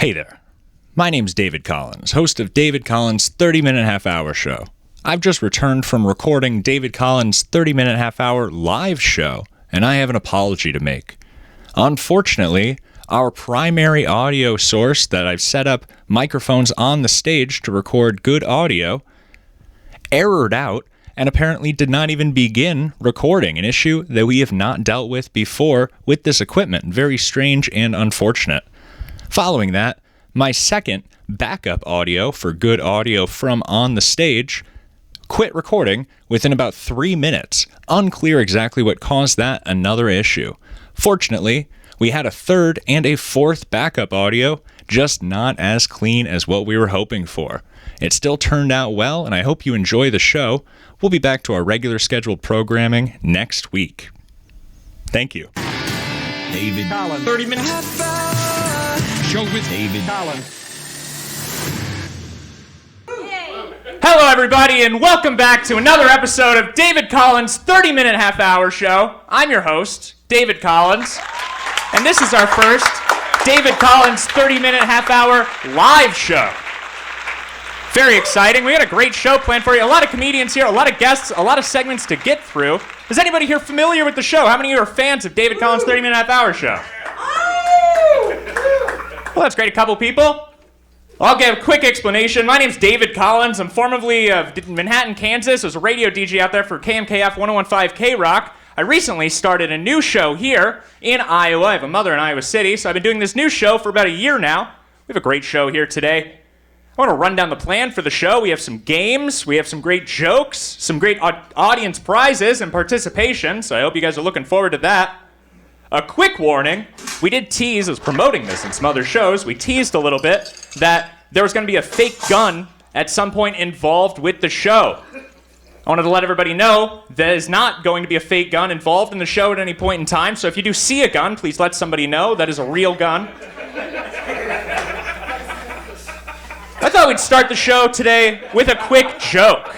Hey there. My name's David Collins, host of David Collins' 30-minute half-hour show. I've just returned from recording David Collins' 30-minute half-hour live show, and I have an apology to make. Unfortunately, our primary audio source that I've set up microphones on the stage to record good audio errored out and apparently did not even begin recording, an issue that we have not dealt with before with this equipment. Very strange and unfortunate. Following that, my second backup audio for good audio from on the stage quit recording within about 3 minutes. Unclear exactly what caused that, another issue. Fortunately, we had a third and a fourth backup audio, just not as clean as what we were hoping for. It still turned out well, and I hope you enjoy the show. We'll be back to our regular scheduled programming next week. Thank you. David Collins. 30 minutes. Show with David Collins. Hello, everybody, and welcome back to another episode of David Collins' 30-minute half-hour show. I'm your host, David Collins, and this is our first David Collins 30-minute half-hour live show. Very exciting. We got a great show planned for you. A lot of comedians here, a lot of guests, a lot of segments to get through. Is anybody here familiar with the show? How many of you are fans of David Collins' 30-minute half-hour show? Well, that's great. A couple people. I'll give a quick explanation. My name's David Collins. I'm formerly of Manhattan, Kansas. I was a radio DJ out there for KMKF 1015 K-Rock. I recently started a new show here in Iowa. I have a mother in Iowa City, so I've been doing this new show for about a year now. We have a great show here today. I want to run down the plan for the show. We have some games, we have some great jokes, some great audience prizes and participation, so I hope you guys are looking forward to that. A quick warning, we did tease, I was promoting this in some other shows, we teased a little bit that there was going to be a fake gun at some point involved with the show. I wanted to let everybody know there is not going to be a fake gun involved in the show at any point in time, so if you do see a gun, please let somebody know that is a real gun. I thought we'd start the show today with a quick joke.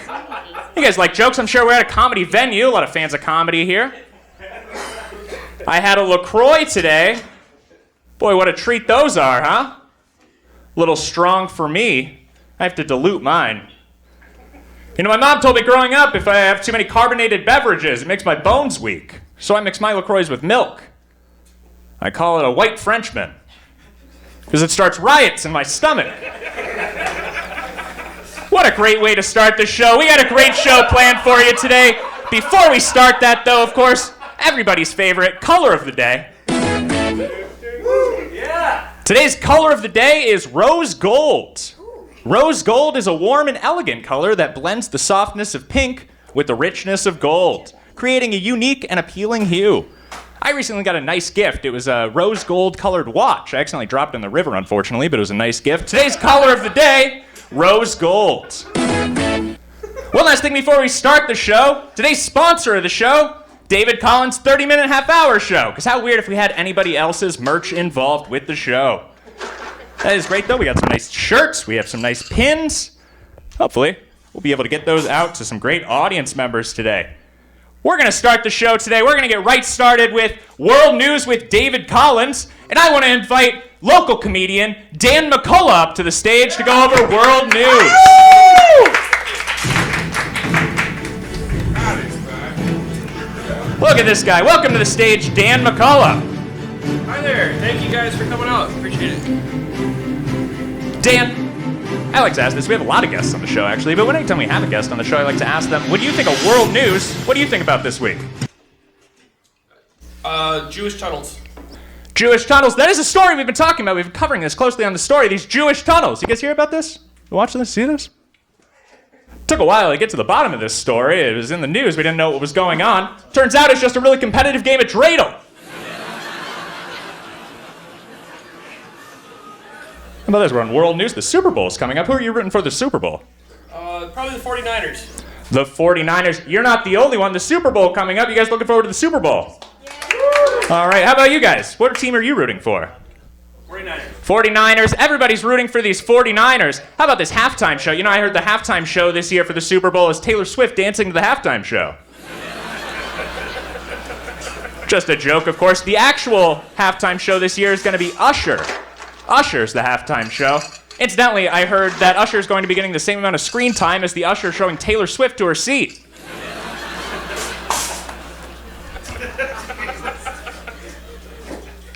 You guys like jokes? I'm sure we're at a comedy venue. A lot of fans of comedy here. I had a LaCroix today. Boy, what a treat those are, huh? A little strong for me. I have to dilute mine. You know, my mom told me growing up if I have too many carbonated beverages, it makes my bones weak. So I mix my LaCroix with milk. I call it a white Frenchman because it starts riots in my stomach. What a great way to start the show. We got a great show planned for you today. Before we start that, though, of course, everybody's favorite color of the day. Today's color of the day is rose gold. Rose gold is a warm and elegant color that blends the softness of pink with the richness of gold, creating a unique and appealing hue. I recently got a nice gift. It was a rose gold colored watch. I accidentally dropped it in the river, unfortunately, but it was a nice gift. Today's color of the day, rose gold. One last thing before we start the show. Today's sponsor of the show, David Collins' 30-minute half-hour show. Because how weird if we had anybody else's merch involved with the show. That is great, though. We got some nice shirts. We have some nice pins. Hopefully, we'll be able to get those out to some great audience members today. We're going to start the show today. We're going to get right started with World News with David Collins. And I want to invite local comedian Dan McCulla up to the stage to go over World News. Look at this guy. Welcome to the stage, Dan McCulla. Hi there. Thank you guys for coming out. Appreciate it. Dan, I like to ask this. We have a lot of guests on the show, actually, but anytime we have a guest on the show, I like to ask them, what do you think of World News? What do you think about this week? Jewish tunnels. Jewish tunnels. That is a story we've been talking about. We've been covering this closely on the story, these Jewish tunnels. You guys hear about this? You watching this? See this? Took a while to get to the bottom of this story. It was in the news. We didn't know what was going on. Turns out it's just a really competitive game of dreidel. How about this? We're on World News. The Super Bowl is coming up. Who are you rooting for the Super Bowl? Probably the 49ers. The 49ers. You're not the only one. The Super Bowl coming up. You guys looking forward to the Super Bowl? Yeah. All right. How about you guys? What team are you rooting for? 49ers. 49ers. Everybody's rooting for these 49ers. How about this halftime show? You know, I heard the halftime show this year for the Super Bowl is Taylor Swift dancing to the halftime show. Just a joke, of course. The actual halftime show this year is going to be Usher. Usher's the halftime show. Incidentally, I heard that Usher's going to be getting the same amount of screen time as the usher showing Taylor Swift to her seat.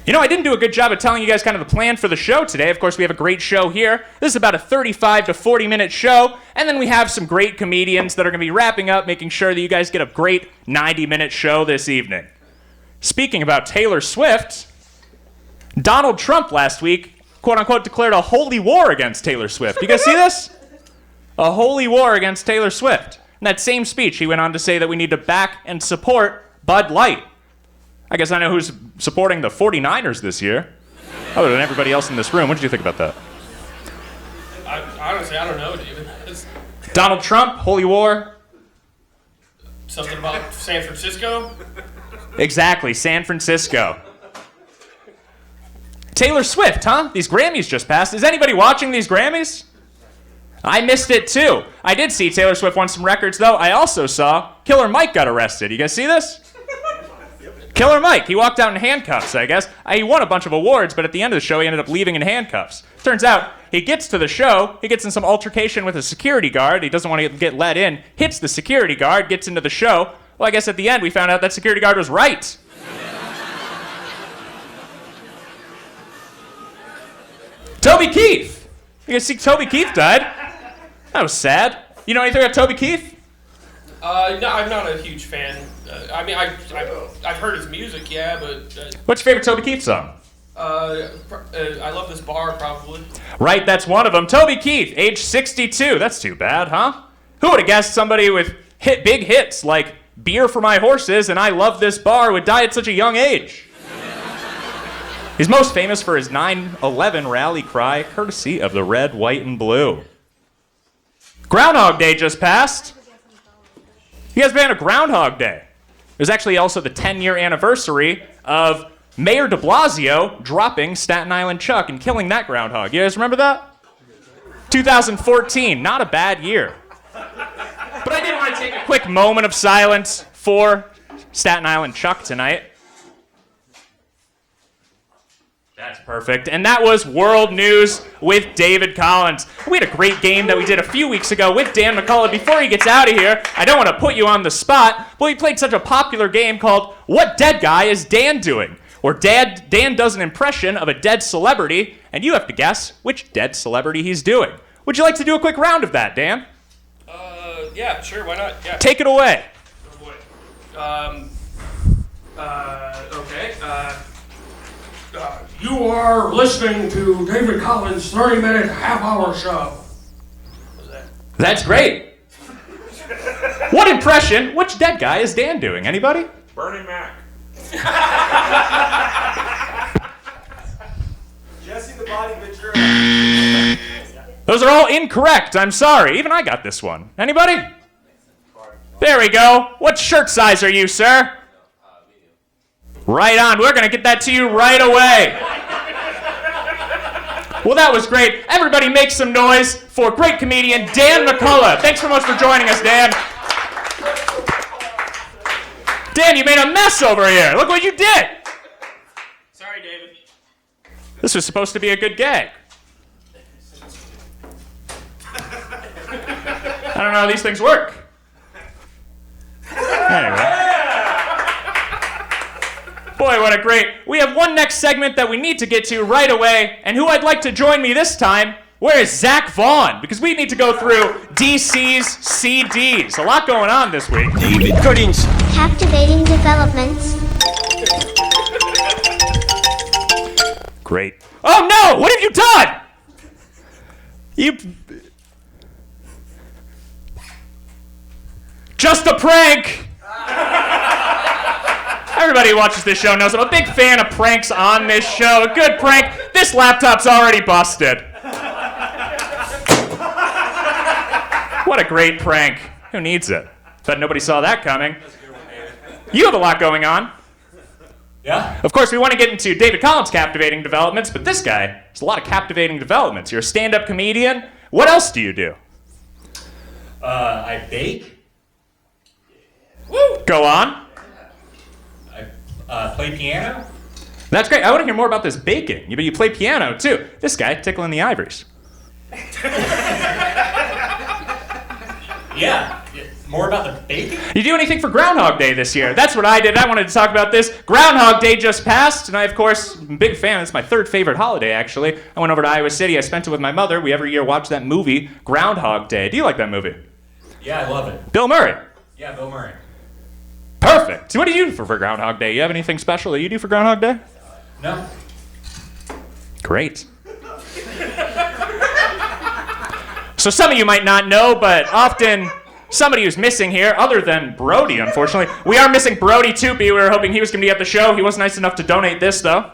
You know, I didn't do a good job of telling you guys kind of the plan for the show today. Of course, we have a great show here. This is about a 35 to 40-minute show, and then we have some great comedians that are going to be wrapping up, making sure that you guys get a great 90-minute show this evening. Speaking about Taylor Swift, Donald Trump last week, quote-unquote, declared a holy war against Taylor Swift. You guys see this? A holy war against Taylor Swift. In that same speech, he went on to say that we need to back and support Bud Light. I guess I know who's supporting the 49ers this year. Other than everybody else in this room. What did you think about that? Honestly, I don't know, David. Donald Trump, holy war. Something about San Francisco? Exactly, San Francisco. Taylor Swift, huh? These Grammys just passed. Is anybody watching these Grammys? I missed it too. I did see Taylor Swift won some records though. I also saw Killer Mike got arrested. You guys see this? Killer Mike, he walked out in handcuffs, I guess. He won a bunch of awards, but at the end of the show, he ended up leaving in handcuffs. Turns out, he gets to the show, he gets in some altercation with a security guard, he doesn't want to get let in, hits the security guard, gets into the show. Well, I guess at the end, we found out that security guard was right. Toby Keith! You guys see Toby Keith died? That was sad. You know anything about Toby Keith? No, I'm not a huge fan. I mean, I've heard his music, yeah, but... What's your favorite Toby Keith song? I Love This Bar, probably. Right, that's one of them. Toby Keith, age 62. That's too bad, huh? Who would have guessed somebody with big hits like Beer for My Horses and I Love This Bar would die at such a young age? He's most famous for his 9/11 rally cry, courtesy of the red, white, and blue. Groundhog Day just passed. You guys been a Groundhog Day? It was actually also the 10-year anniversary of Mayor de Blasio dropping Staten Island Chuck and killing that groundhog. You guys remember that? 2014, not a bad year. But I did want to take a quick moment of silence for Staten Island Chuck tonight. That's perfect. And that was World News with David Collins. We had a great game that we did a few weeks ago with Dan McCulla. Before he gets out of here, I don't want to put you on the spot, but we played such a popular game called What Dead Guy Is Dan Doing? Where Dan does an impression of a dead celebrity, and you have to guess which dead celebrity he's doing. Would you like to do a quick round of that, Dan? Yeah, sure, why not? Yeah. Take it away. Oh boy. Okay. You are listening to David Collins' 30-minute half-hour show. What's that? That's great. What impression, which dead guy is Dan doing? Anybody? Bernie Mac. Jesse the Body Ventura. Those are all incorrect. I'm sorry. Even I got this one. Anybody? There we go. What shirt size are you, sir? Right on. We're going to get that to you right away. Well, that was great. Everybody make some noise for great comedian Dan McCulla. Thanks so much for joining us, Dan. Dan, you made a mess over here. Look what you did. Sorry, David. This was supposed to be a good gag. I don't know how these things work. Anyway. Boy, what a great... We have one next segment that we need to get to right away, and who I'd like to join me this time, where is Zach Vaughan? Because we need to go through DC's CDs. A lot going on this week. David Cuttings. Captivating developments. Great. Oh no! What have you done? You... Just a prank! Everybody who watches this show knows I'm a big fan of pranks on this show. A good prank. This laptop's already busted. What a great prank. Who needs it? Bet nobody saw that coming. You have a lot going on. Yeah? Of course, we want to get into David Collins' captivating developments, but this guy has a lot of captivating developments. You're a stand-up comedian. What else do you do? I bake. Woo! Go on. I play piano. That's great. I want to hear more about this baking. You play piano, too. This guy, tickling the ivories. Yeah. More about the baking? You do anything for Groundhog Day this year? That's what I did. I wanted to talk about this. Groundhog Day just passed, and I, of course, am a big fan. It's my third favorite holiday, actually. I went over to Iowa City. I spent it with my mother. We every year watch that movie, Groundhog Day. Do you like that movie? Yeah, I love it. Bill Murray. Yeah, Bill Murray. Perfect. So what do you do for Groundhog Day? You have anything special that you do for Groundhog Day? No. Great. So some of you might not know, but often somebody who's missing here, other than Brody, unfortunately. We are missing Brody Toopy. We were hoping he was going to be at the show. He was nice enough to donate this, though.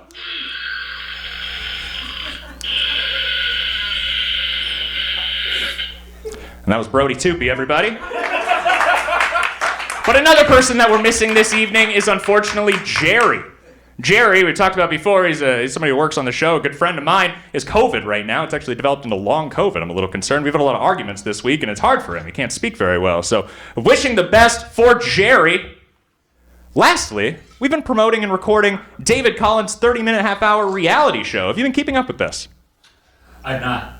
And that was Brody Toopy, everybody. But another person that we're missing this evening is, unfortunately, Jerry. Jerry, we talked about before, he's somebody who works on the show, a good friend of mine, is COVID right now. It's actually developed into long COVID. I'm a little concerned. We've had a lot of arguments this week, and it's hard for him. He can't speak very well. So, wishing the best for Jerry. Lastly, we've been promoting and recording David Collins' 30-minute half-hour reality show. Have you been keeping up with this? I'm not.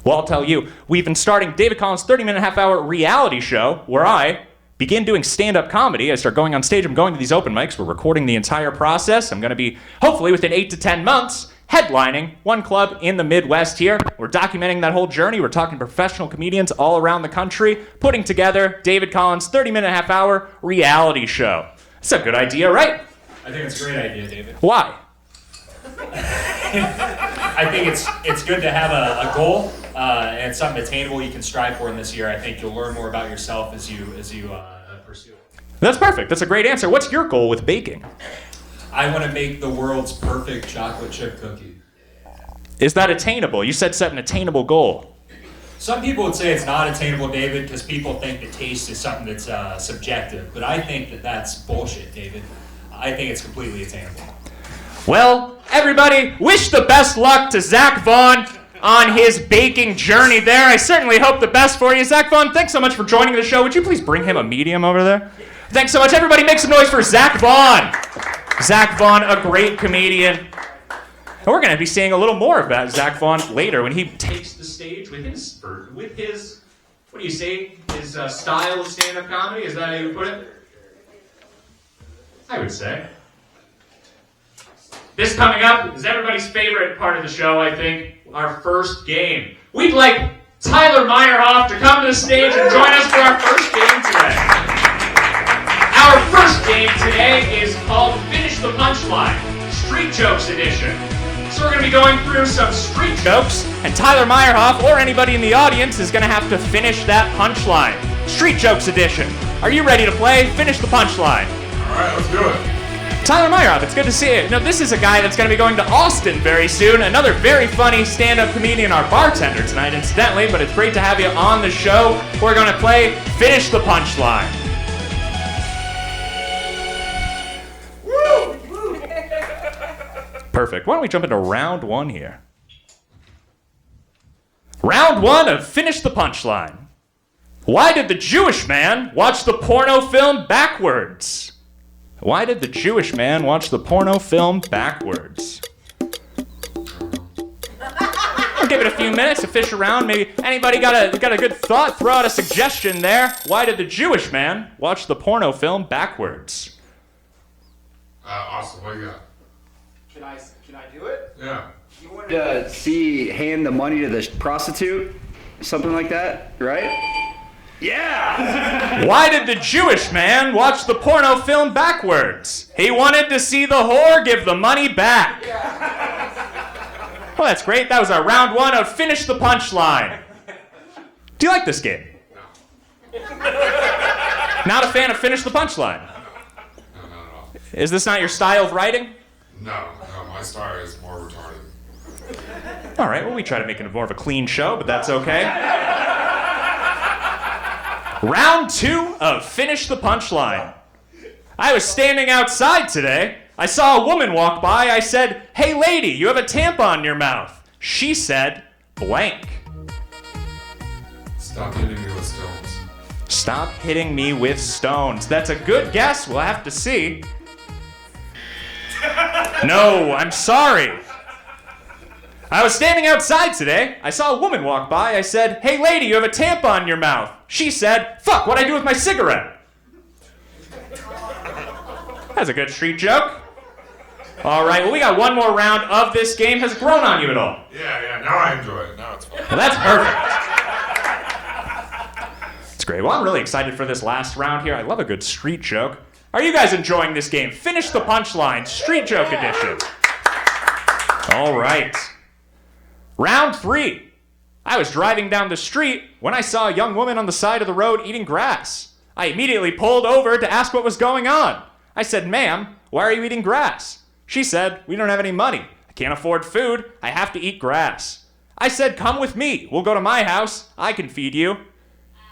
Well, I'll tell you, we've been starting David Collins' 30-minute half-hour reality show, where I begin doing stand-up comedy. I start going on stage. I'm going to these open mics. We're recording the entire process. I'm going to be, hopefully within 8 to 10 months, headlining one club in the Midwest here. We're documenting that whole journey. We're talking to professional comedians all around the country, putting together David Collins' 30-minute half-hour reality show. It's a good idea, right? I think it's a great idea, David. Why? I think it's good to have a goal and something attainable you can strive for in this year. I think you'll learn more about yourself as you pursue it. That's perfect. That's a great answer. What's your goal with baking? I want to make the world's perfect chocolate chip cookie. Is that attainable? You said set an attainable goal. Some people would say it's not attainable, David, because people think the taste is something that's subjective. But I think that that's bullshit, David. I think it's completely attainable. Well, everybody, wish the best luck to Zach Vaughan on his baking journey there. I certainly hope the best for you. Zach Vaughan, thanks so much for joining the show. Would you please bring him a medium over there? Thanks so much. Everybody make some noise for Zach Vaughan. Zach Vaughan, a great comedian. And we're going to be seeing a little more about Zach Vaughan later when he takes the stage with his what do you say, his style of stand-up comedy? Is that how you would put it? I would say. This coming up is everybody's favorite part of the show, I think, our first game. We'd like Tyler Meyerhoff to come to the stage and join us for our first game today. Our first game today is called Finish the Punchline, Street Jokes Edition. So we're going to be going through some street jokes, and Tyler Meyerhoff, or anybody in the audience, is going to have to finish that punchline. Street Jokes Edition. Are you ready to play? Finish the punchline. All right, let's do it. Tyler Meyerhoff, it's good to see you. Now, this is a guy that's going to be going to Austin very soon. Another very funny stand-up comedian, our bartender tonight, incidentally, but it's great to have you on the show. We're going to play Finish the Punchline. Perfect. Why don't we jump into round one here? Round one of Finish the Punchline. Why did the Jewish man watch the porno film backwards? Why did the Jewish man watch the porno film backwards? I'll give it a few minutes to fish around. Maybe anybody got a good thought? Throw out a suggestion there. Why did the Jewish man watch the porno film backwards? Austin, what do you got? Can I do it? Yeah. You wanted to hand the money to the prostitute? Something like that, right? Yeah! Why did the Jewish man watch the porno film backwards? He wanted to see the whore give the money back. Well, that's great. That was our round one of Finish the Punchline. Do you like this game? No. Not a fan of Finish the Punchline? No, not at all. Is this not your style of writing? No, my style is more retarded. All right, well, we try to make it more of a clean show, but that's okay. Round two of Finish the Punchline. I was standing outside today. I saw a woman walk by. I said, "Hey, lady, you have a tampon in your mouth." She said, blank. Stop hitting me with stones. Stop hitting me with stones. That's a good guess. We'll have to see. No, I'm sorry. I was standing outside today. I saw a woman walk by. I said, "Hey lady, you have a tampon in your mouth." She said, "Fuck, what'd I do with my cigarette?" That's a good street joke. All right, well, we got one more round of this game. Has it grown on you at all? Yeah, now I enjoy it. Now it's fun. Well, that's perfect. It's great. Well, I'm really excited for this last round here. I love a good street joke. Are you guys enjoying this game? Finish the Punchline, Street Joke Edition. All right. Round 3. I was driving down the street when I saw a young woman on the side of the road eating grass. I immediately pulled over to ask what was going on. I said, "Ma'am, why are you eating grass?" She said, "We don't have any money. I can't afford food. I have to eat grass." I said, "Come with me. We'll go to my house. I can feed you."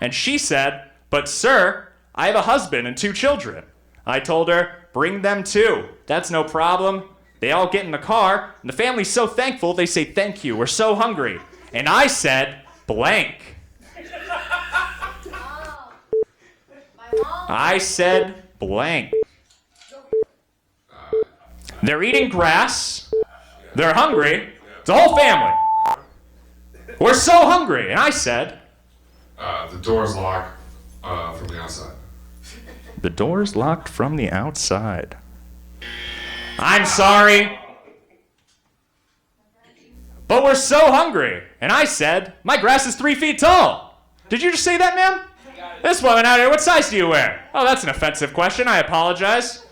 And she said, "But sir, I have a husband and 2 children." I told her, "Bring them too. That's no problem." They all get in the car, and the family's so thankful, they say, "Thank you, we're so hungry." And I said, blank. I said, blank. They're eating grass. They're hungry. It's a whole family. We're so hungry. And I said, The door's locked from the outside. the door's locked from the outside. I'm sorry, but we're so hungry. And I said, my grass is 3 feet tall. Did you just say that, ma'am? This woman out here, what size do you wear? Oh, that's an offensive question. I apologize.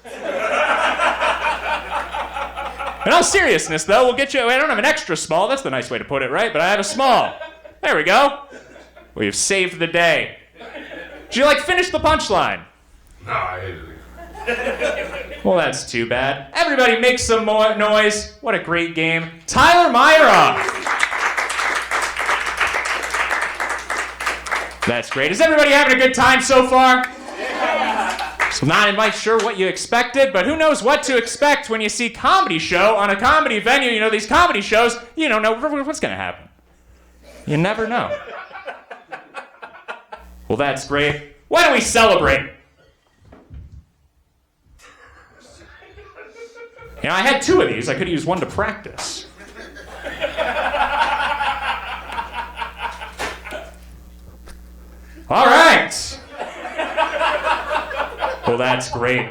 In all seriousness, though, we'll get you... I don't have an extra small. That's the nice way to put it, right? But I have a small. There we go. We've saved the day. Did you, finish the Punchline? No, I hated it. Well, that's too bad. Everybody make some more noise. What a great game. Tyler Meyerhoff. That's great. Is everybody having a good time so far? So not quite sure what you expected, but who knows what to expect when you see comedy show on a comedy venue. You know, these comedy shows, you don't know what's going to happen. You never know. Well, that's great. Why don't we celebrate? You know, I had 2 of these. I could have used one to practice. All right. Well, that's great.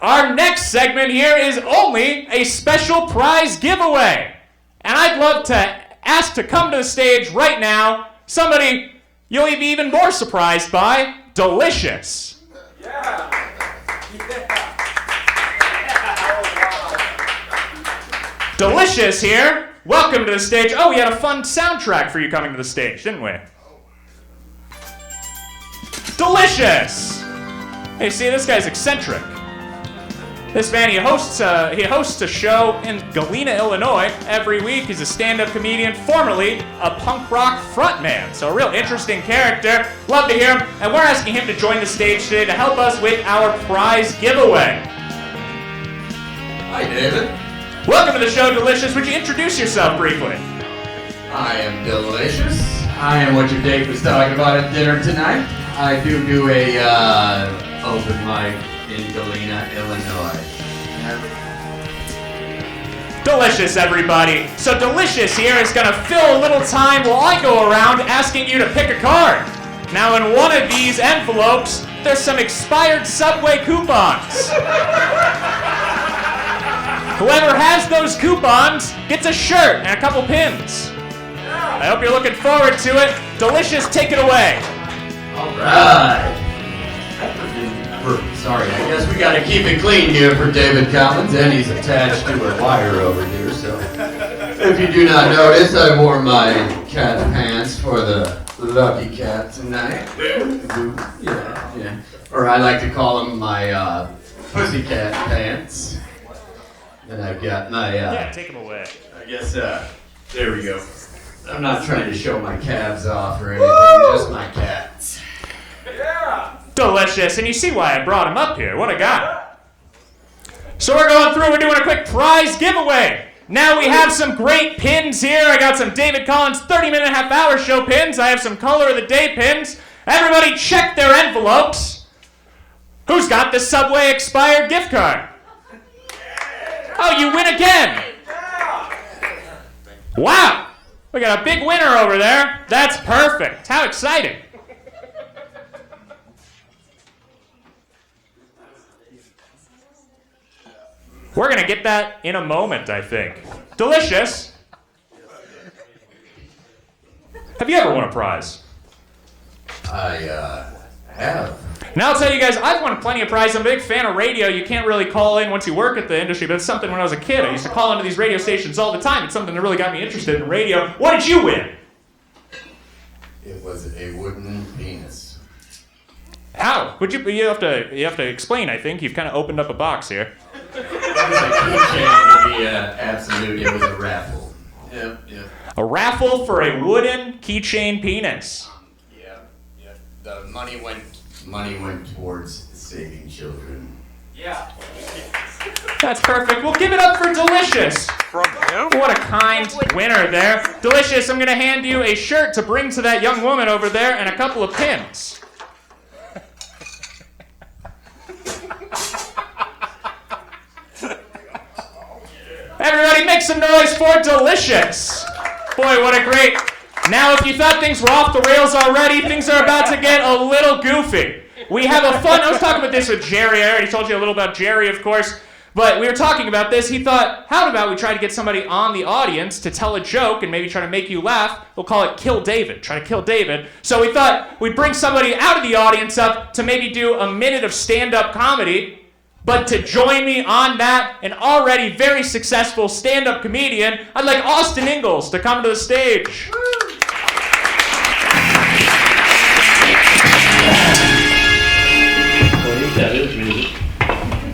Our next segment here is only a special prize giveaway. And I'd love to ask to come to the stage right now somebody you'll be even more surprised by, Delicious. Delicious here. Welcome to the stage. Oh, we had a fun soundtrack for you coming to the stage, didn't we? Delicious. Hey, see, this guy's eccentric. This man, he hosts a show in Galena, Illinois every week. He's a stand-up comedian, formerly a punk rock frontman. So a real interesting character. Love to hear him. And we're asking him to join the stage today to help us with our prize giveaway. Hi, David. Welcome to the show, Delicious. Would you introduce yourself briefly? I am Delicious. I am what your Dave was talking about at dinner tonight. I do a open mic in Galena, Illinois. Delicious, everybody. So Delicious here is going to fill a little time while I go around asking you to pick a card. Now, in one of these envelopes, there's some expired Subway coupons. Whoever has those coupons gets a shirt and a couple pins. I hope you're looking forward to it. Delicious, take it away. All right. Sorry, I guess we gotta keep it clean here for David Collins, and he's attached to a wire over here, so if you do not notice, I wore my cat pants for the lucky cat tonight. Yeah. Or I like to call them my pussycat pants. Then I've got my take them away. I guess there we go. I'm not trying to show my calves off or anything, just my cats. Yeah! Delicious, and you see why I brought him up here. What a guy. So we're going through, we're doing a quick prize giveaway. Now we have some great pins here. I got some David Collins 30-minute half-hour show pins. I have some color of the day pins. Everybody check their envelopes. Who's got the Subway expired gift card? Oh, you win again! Wow! We got a big winner over there. That's perfect. How exciting. We're going to get that in a moment, I think. Delicious. Have you ever won a prize? I have. Now I'll tell you guys, I've won plenty of prizes. I'm a big fan of radio. You can't really call in once you work at the industry, but it's something when I was a kid. I used to call into these radio stations all the time. It's something that really got me interested in radio. What did you win? It was a wooden penis. How? You have to explain, I think. You've kind of opened up a box here. It was a keychain to be absolute. It was a raffle. Yep. A raffle for a wooden keychain penis. Yeah. The money went towards saving children. Yeah. That's perfect. We'll give it up for Delicious. From him? What a kind winner there. Delicious, I'm going to hand you a shirt to bring to that young woman over there and a couple of pins. Everybody make some noise for Delicious. Boy, what a great... Now, if you thought things were off the rails already, things are about to get a little goofy. We have a fun... I was talking about this with Jerry. I already told you a little about Jerry, of course. But we were talking about this. He thought, how about we try to get somebody on the audience to tell a joke and maybe try to make you laugh? We'll call it Kill David. Try to kill David. So we thought we'd bring somebody out of the audience up to maybe do a minute of stand-up comedy. But to join me on that, an already very successful stand-up comedian, I'd like Austin Ingels to come to the stage.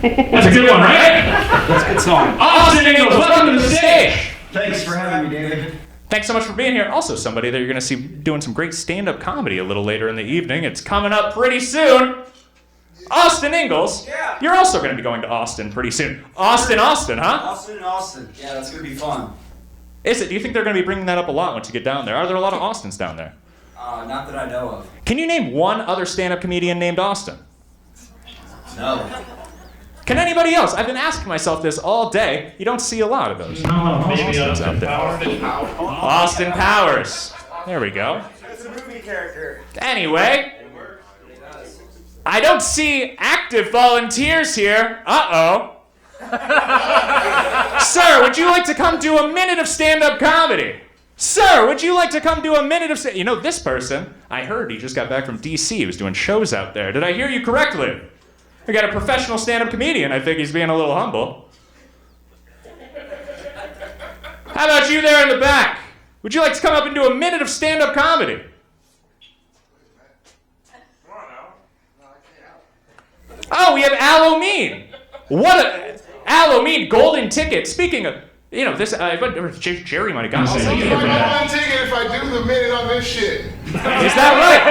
That's a good one, right? That's a good song. Austin Ingels, welcome to the stage. Thanks for having me, David. Thanks so much for being here. Also, somebody that you're going to see doing some great stand-up comedy a little later in the evening. It's coming up pretty soon. Austin Ingels. Yeah. You're also going to be going to Austin pretty soon. Austin, huh? Austin and Austin. Yeah, that's going to be fun. Is it? Do you think they're going to be bringing that up a lot once you get down there? Are there a lot of Austins down there? Not that I know of. Can you name one other stand-up comedian named Austin? No. Can anybody else? I've been asking myself this all day. You don't see a lot of those. Maybe Austins out there. Austin Powers. There we go. It's a movie character. Anyway, I don't see active volunteers here. Uh-oh. Sir, would you like to come do a minute of stand-up comedy? Sir, would you like to come do a minute of You know, this person, I heard he just got back from D.C. He was doing shows out there. Did I hear you correctly? We got a professional stand-up comedian. I think he's being a little humble. How about you there in the back? Would you like to come up and do a minute of stand-up comedy? Oh, we have Halloween. What a... Halloween, golden ticket. Speaking of... You know, this... Jerry might have gotten some idea for that. Golden ticket if I do the minute on this shit. Is that right?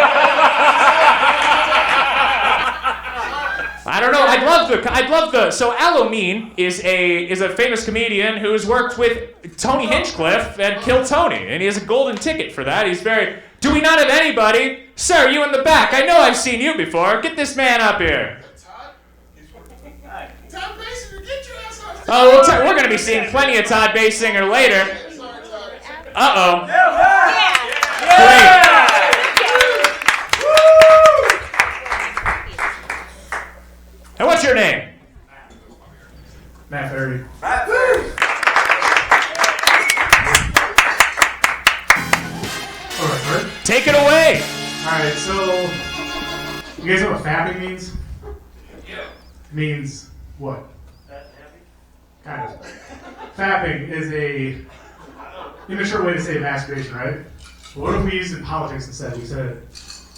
I don't know. I'd love the. So Halloween is a famous comedian who's worked with Tony Hinchcliffe and Kill Tony, and he has a golden ticket for that. He's very. Do we not have anybody? Sir, you in the back. I know I've seen you before. Get this man up here. Todd Baysinger, get your ass on stage. Oh, we're going to be seeing plenty of Todd Baysinger later. Uh-oh. Great. And what's your name? Matt Ferry. Alright, Take it away. Alright, so you guys know what fapping means? Yeah. It means what? Kind of. Fapping is a immature way to say masturbation, right? But what if we used it in politics instead? We said,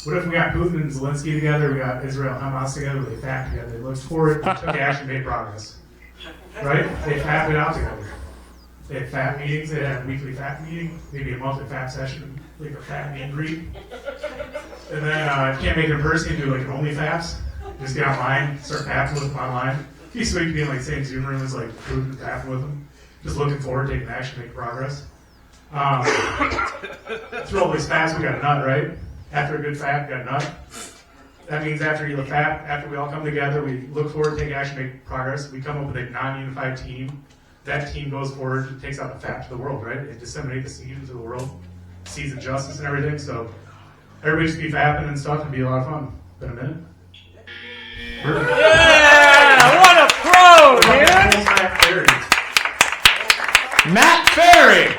what if we got Putin and Zelensky together, we got Israel and Hamas together, they fapped together, they looked for it, they took action, made progress. Right? They fapped it out together. They had fap meetings, they had a weekly fap meeting, maybe a monthly fap session, like a fap meet and greet. And then if you can't make it in person, you do like an only faps. Just get online, start fapping with them online. Be sweet to be in like same Zoom room as like Putin fapping with them. Just looking forward, taking action, making progress. Through all these faps, we got a nut, right? After a good fap, we got a nut. That means after you fap, after we all come together, we look forward, take action, make progress. We come up with a non-unified team that team goes forward and takes out the fact to the world, right? It disseminates the seed into the world, seeds of justice and everything. So everybody just be fapping and stuff and be a lot of fun. Been a minute? Yeah! What a pro, dude! Matt Ferry!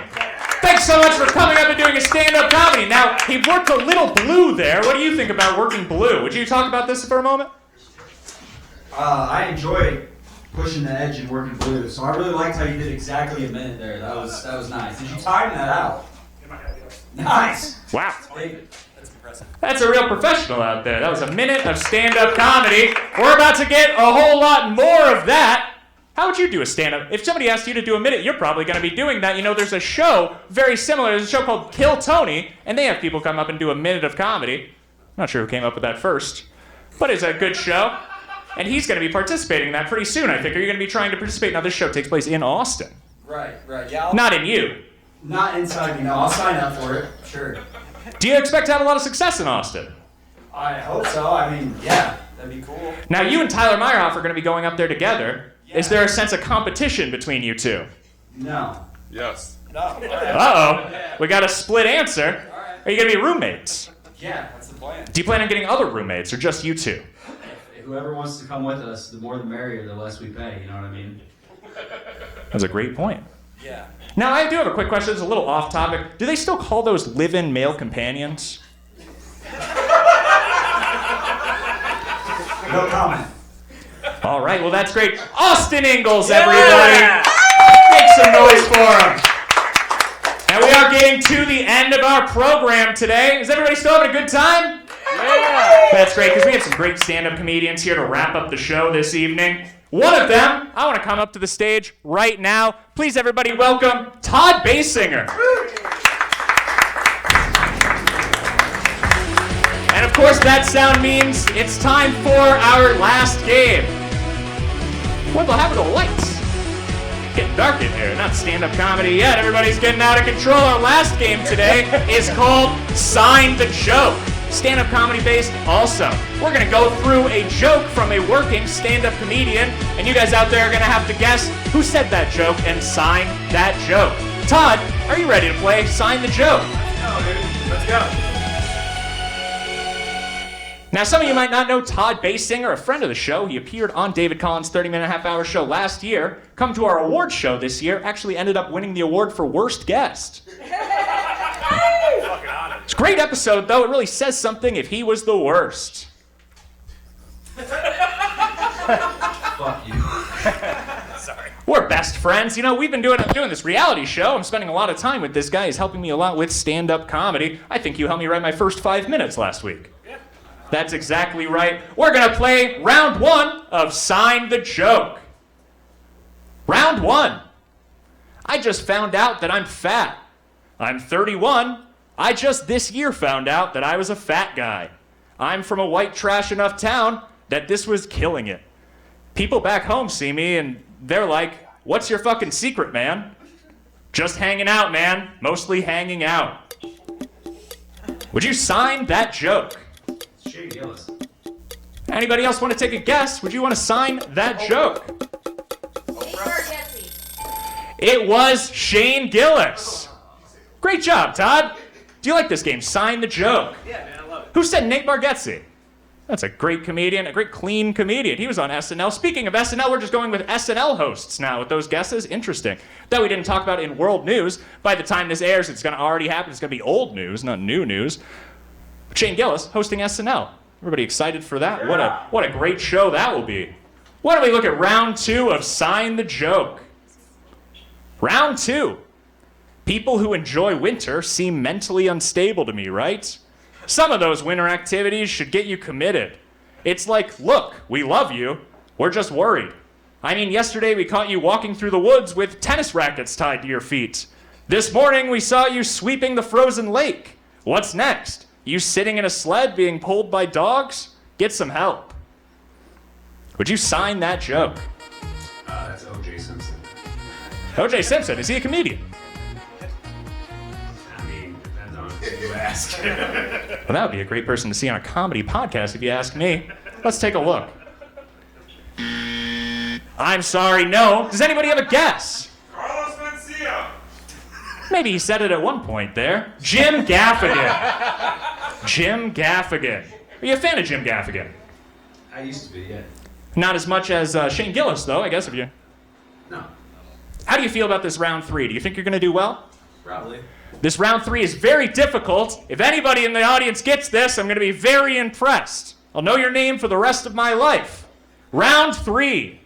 Thanks so much for coming up and doing a stand-up comedy. Now, he worked a little blue there. What do you think about working blue? Would you talk about this for a moment? I enjoyed pushing the edge and working blue, so I really liked how you did exactly a minute there. That was nice. Did you time that out? Nice. Wow. David, that's impressive. That's a real professional out there. That was a minute of stand-up comedy. We're about to get a whole lot more of that. How would you do a stand-up? If somebody asked you to do a minute, you're probably going to be doing that. You know, there's a show very similar. There's a show called Kill Tony, and they have people come up and do a minute of comedy. I'm not sure who came up with that first, but it's a good show. And he's going to be participating in that pretty soon, I think. Are you going to be trying to participate? Now, this show takes place in Austin. Right, yeah. Not in you. Not inside me, no. I'll sign up for it, sure. Do you expect to have a lot of success in Austin? I hope so. I mean, yeah, that'd be cool. Now, you and Tyler Meyerhoff are going to be going up there together. Yeah. Is there a sense of competition between you two? No. Yes. No. Uh-oh. We got a split answer. Are you going to be roommates? Yeah, that's the plan. Do you plan on getting other roommates or just you two? Whoever wants to come with us, the more the merrier, the less we pay, you know what I mean? That's a great point. Yeah. Now, I do have a quick question. It's a little off topic. Do they still call those live-in male companions? No comment. All right, well, that's great. Austin Ingels, everybody. Make some noise for him. And we are getting to the end of our program today. Is everybody still having a good time? Yeah. That's great, because we have some great stand-up comedians here to wrap up the show this evening. One of them, I want to come up to the stage right now. Please, everybody, welcome Todd Baysinger. And, of course, that sound means it's time for our last game. What the hell happened to the lights? Getting dark in here. Not stand-up comedy yet. Everybody's getting out of control. Our last game today is called Sign the Joke. Stand-up comedy based also. We're going to go through a joke from a working stand-up comedian, and you guys out there are going to have to guess who said that joke and sign that joke. Todd, are you ready to play Sign the Joke? Let's go, dude. Let's go. Now, some of you might not know Todd Baysinger, a friend of the show. He appeared on David Collins' 30-minute half-hour show last year. Come to our award show this year. Actually ended up winning the award for Worst Guest. It's a great episode, though. It really says something if he was the worst. Fuck you. Sorry. We're best friends. You know, we've been doing this reality show. I'm spending a lot of time with this guy. He's helping me a lot with stand-up comedy. I think you helped me write my first 5 minutes last week. Yeah. That's exactly right. We're going to play round 1 of Sign the Joke. Round 1. I just found out that I'm fat. I'm 31. I just this year found out that I was a fat guy. I'm from a white trash enough town that this was killing it. People back home see me and they're like, "What's your fucking secret, man?" Just hanging out, man. Mostly hanging out. Would you sign that joke? Shane Gillis. Anybody else want to take a guess? Would you want to sign that joke? It was Shane Gillis. Great job, Todd. Do you like this game? Sign the joke. Yeah, man, I love it. Who said Nate Bargatze? That's a great comedian, a great clean comedian. He was on SNL. Speaking of SNL, we're just going with SNL hosts now with those guesses. Interesting. That we didn't talk about in world news. By the time this airs, it's going to already happen. It's going to be old news, not new news. Shane Gillis hosting SNL. Everybody excited for that? Yeah. What a great show that will be. Why don't we look at round 2 of Sign the Joke? Round 2. People who enjoy winter seem mentally unstable to me, right? Some of those winter activities should get you committed. It's like, look, we love you. We're just worried. I mean, yesterday we caught you walking through the woods with tennis rackets tied to your feet. This morning we saw you sweeping the frozen lake. What's next? You sitting in a sled being pulled by dogs? Get some help. Would you sign that joke? That's O.J. Simpson. O.J. Simpson, is he a comedian? I mean, depends on who you ask. Well, that would be a great person to see on a comedy podcast if you ask me. Let's take a look. I'm sorry, no. Does anybody have a guess? Maybe he said it at one point there. Jim Gaffigan. Jim Gaffigan. Are you a fan of Jim Gaffigan? I used to be, yeah. Not as much as Shane Gillis, though, I guess, if you... No. How do you feel about this round 3? Do you think you're going to do well? Probably. This round 3 is very difficult. If anybody in the audience gets this, I'm going to be very impressed. I'll know your name for the rest of my life. Round 3.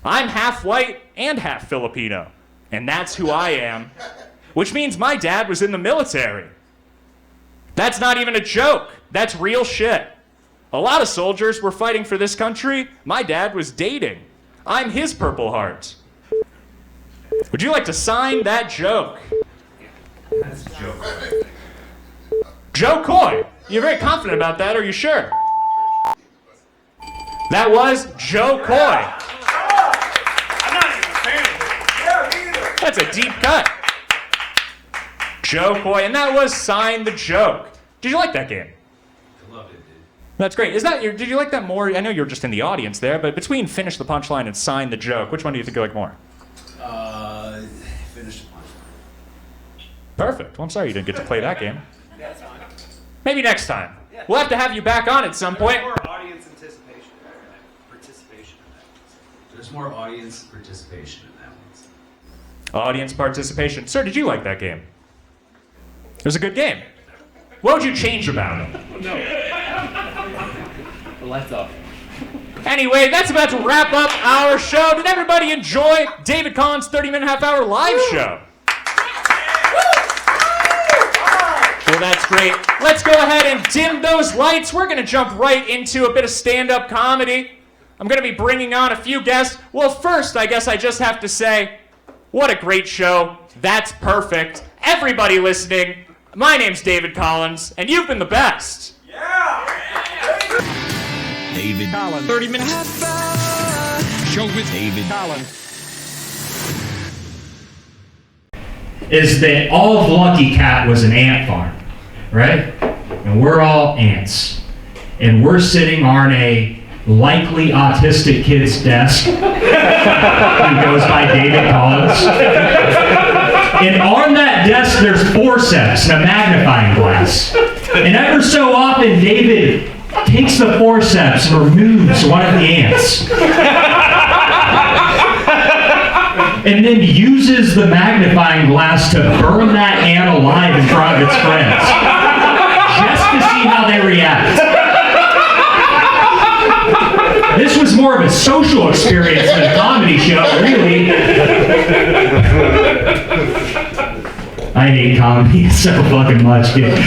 I'm half white and half Filipino, and that's who I am, which means my dad was in the military. That's not even a joke. That's real shit. A lot of soldiers were fighting for this country. My dad was dating. I'm his Purple Heart. Would you like to sign that joke? That's a joke. Joe Coy. You're very confident about that, are you sure? That was Joe Coy. I'm not even a fan of it. Yeah, me either. That's a deep cut. Joe Coy, and that was Sign the Joke. Did you like that game? I loved it, dude. That's great. Did you like that more? I know you were just in the audience there, but between Finish the Punchline and Sign the Joke, which one do you think you like more? Finish the punchline. Perfect. Well, I'm sorry you didn't get to play that game. Maybe next time. We'll have to have you back on at some point. More audience participation in that. There's more audience participation in that one. Audience participation. Sir, did you like that game? It was a good game. What would you change about it? No. The lights off. Anyway, that's about to wrap up our show. Did everybody enjoy David Collins' 30-minute half-hour live show? Well, that's great. Let's go ahead and dim those lights. We're going to jump right into a bit of stand-up comedy. I'm going to be bringing on a few guests. Well, first, I guess I just have to say, what a great show. That's perfect. Everybody listening, my name's David Collins, and you've been the best. David Collins. 30-minute show with David Collins. Is that all of Lucky Cat was an ant farm, right? And we're all ants. And we're sitting on a likely autistic kid's desk who goes by David Collins. And on that desk there's forceps and a magnifying glass. And ever so often David takes the forceps and removes one of the ants. And then uses the magnifying glass to burn that ant alive in front of its friends. Just to see how they react. This was more of a social experience than a comedy show, really. I hate comedy so fucking much, dude.